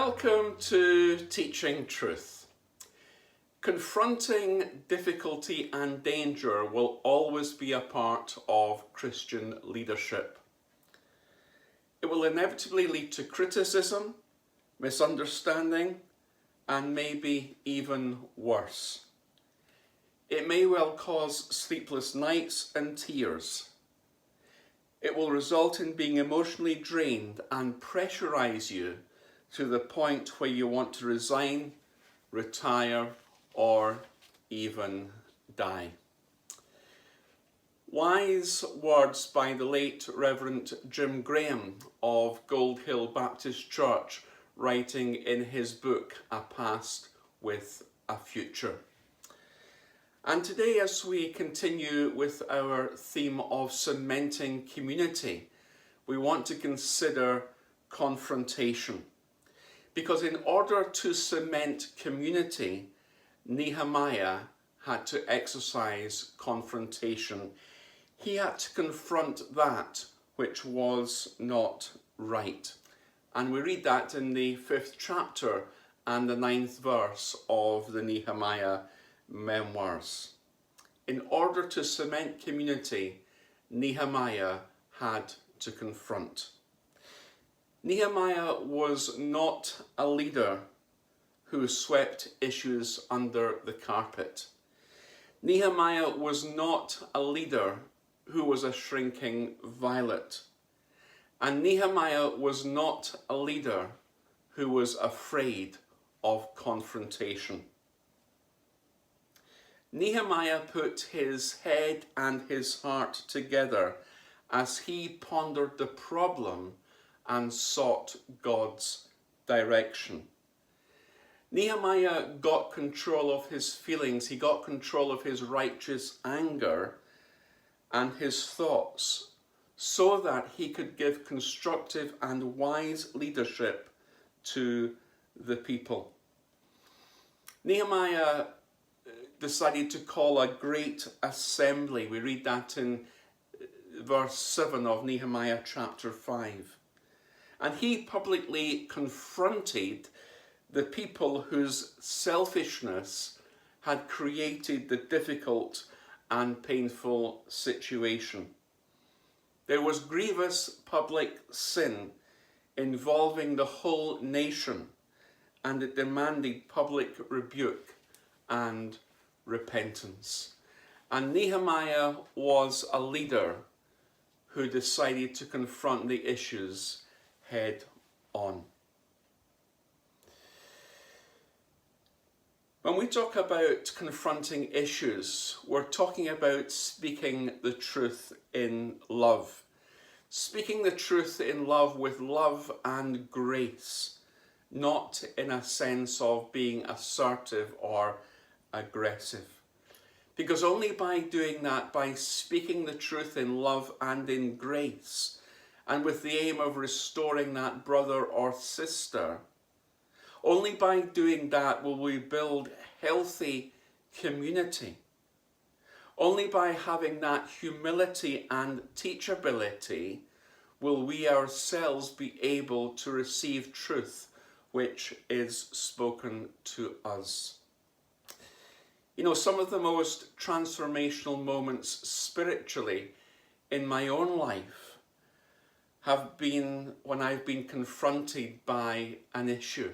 Welcome to Teaching Truth. Confronting difficulty and danger will always be a part of Christian leadership. It will inevitably lead to criticism, misunderstanding, and maybe even worse. It may well cause sleepless nights and tears. It will result in being emotionally drained and pressurize you to the point where you want to resign, retire, or even die. Wise words by the late Reverend Jim Graham of Gold Hill Baptist Church, writing in his book, A Past with a Future. And today, as we continue with our theme of cementing community, we want to consider confrontation. Because in order to cement community, Nehemiah had to exercise confrontation. He had to confront that which was not right. And we read that in the 5th chapter and the 9th verse of the Nehemiah memoirs. In order to cement community, Nehemiah had to confront. Nehemiah was not a leader who swept issues under the carpet. Nehemiah was not a leader who was a shrinking violet. And Nehemiah was not a leader who was afraid of confrontation. Nehemiah put his head and his heart together as he pondered the problem and sought God's direction. Nehemiah got control of his feelings, he got control of his righteous anger and his thoughts so that he could give constructive and wise leadership to the people. Nehemiah decided to call a great assembly. We read that in verse 7 of Nehemiah chapter 5. And he publicly confronted the people whose selfishness had created the difficult and painful situation. There was grievous public sin involving the whole nation, and it demanded public rebuke and repentance. And Nehemiah was a leader who decided to confront the issues head on. When we talk about confronting issues, we're talking about speaking the truth in love. Speaking the truth in love with love and grace, not in a sense of being assertive or aggressive. Because only by doing that, by speaking the truth in love and in grace, and with the aim of restoring that brother or sister, only by doing that will we build healthy community. Only by having that humility and teachability will we ourselves be able to receive truth which is spoken to us. You know, some of the most transformational moments spiritually in my own life have been when I've been confronted by an issue.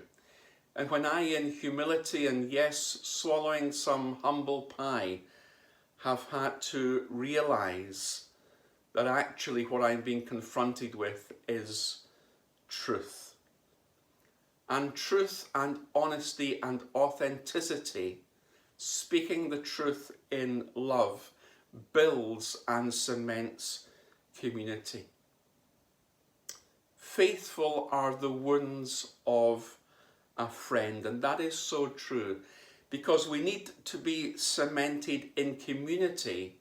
And when I, in humility and yes, swallowing some humble pie, have had to realize that actually what I'm being confronted with is truth. And truth and honesty and authenticity, speaking the truth in love, builds and cements community. Faithful are the wounds of a friend, and that is so true, because we need to be cemented in community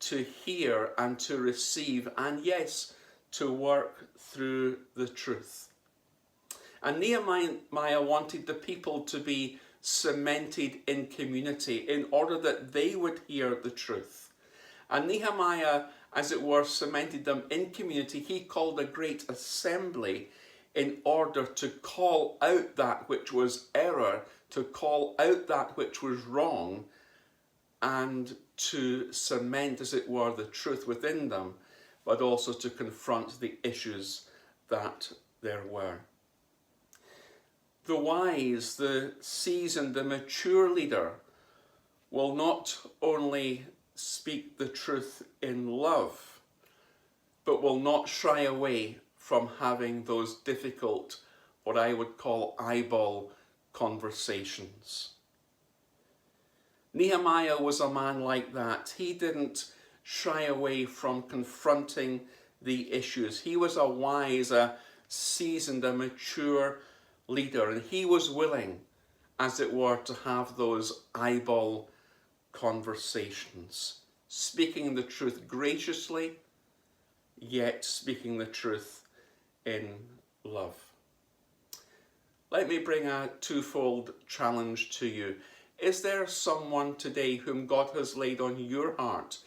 to hear and to receive, and yes, to work through the truth. And Nehemiah wanted the people to be cemented in community in order that they would hear the truth. And Nehemiah, as it were, cemented them in community. He called a great assembly in order to call out that which was error, to call out that which was wrong, and to cement, as it were, the truth within them, but also to confront the issues that there were. The wise, the seasoned, the mature leader will not only speak the truth in love, but will not shy away from having those difficult, what I would call eyeball conversations. Nehemiah was a man like that. He didn't shy away from confronting the issues. He was a wise, a seasoned, a mature leader, and he was willing, as it were, to have those eyeball conversations, speaking the truth graciously, yet speaking the truth in love. Let me bring a twofold challenge to you. Is there someone today whom God has laid on your heart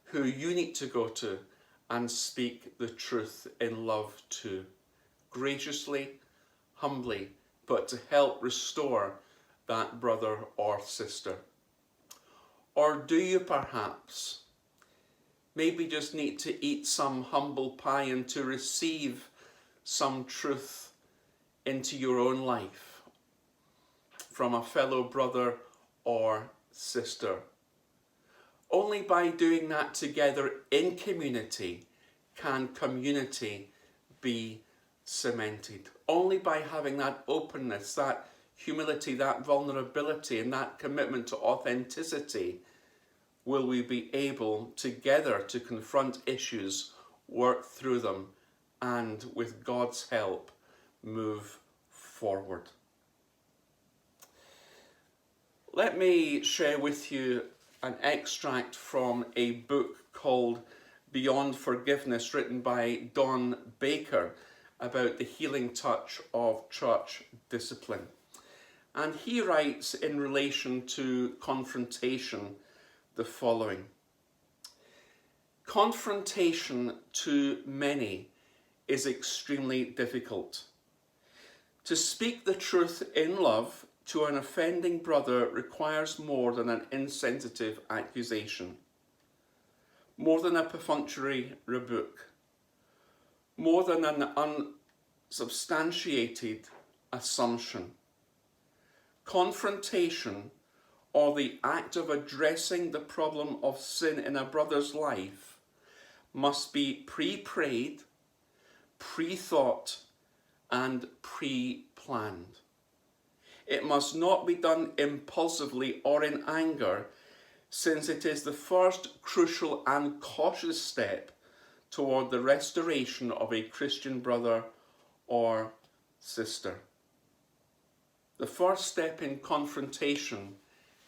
who you need to go to and speak the truth in love to? Graciously, humbly, but to help restore that brother or sister. Or do you perhaps maybe just need to eat some humble pie and to receive some truth into your own life from a fellow brother or sister? Only by doing that together in community can community be cemented. Only by having that openness, that humility, that vulnerability, and that commitment to authenticity will we be able together to confront issues, work through them, and with God's help move forward. Let me share with you an extract from a book called Beyond Forgiveness, written by Don Baker, about the healing touch of church discipline. And he writes in relation to confrontation the following: confrontation to many is extremely difficult. To speak the truth in love to an offending brother requires more than an insensitive accusation, more than a perfunctory rebuke, more than an unsubstantiated assumption. Confrontation, or the act of addressing the problem of sin in a brother's life, must be pre-prayed, pre-thought, and pre-planned. It must not be done impulsively or in anger, since it is the first crucial and cautious step toward the restoration of a Christian brother or sister. The first step in confrontation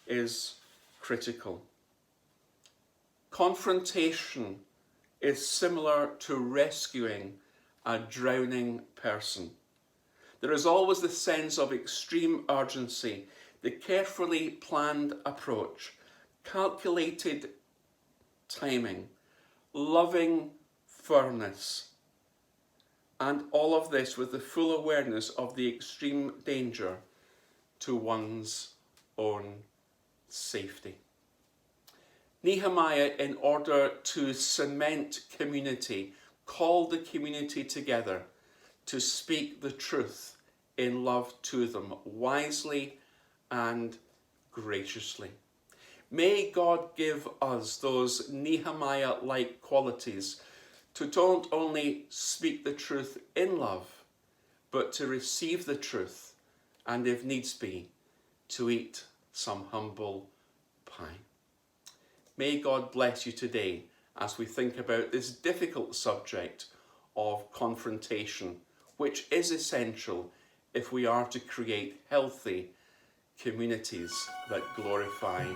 is critical. Confrontation is similar to rescuing a drowning person. There is always the sense of extreme urgency, the carefully planned approach, calculated timing, loving firmness, and all of this with the full awareness of the extreme danger to one's own safety. Nehemiah, in order to cement community, called the community together to speak the truth in love to them, wisely and graciously. May God give us those Nehemiah-like qualities to not only speak the truth in love, but to receive the truth, and if needs be, to eat some humble pie. May God bless you today as we think about this difficult subject of confrontation, which is essential if we are to create healthy communities that glorify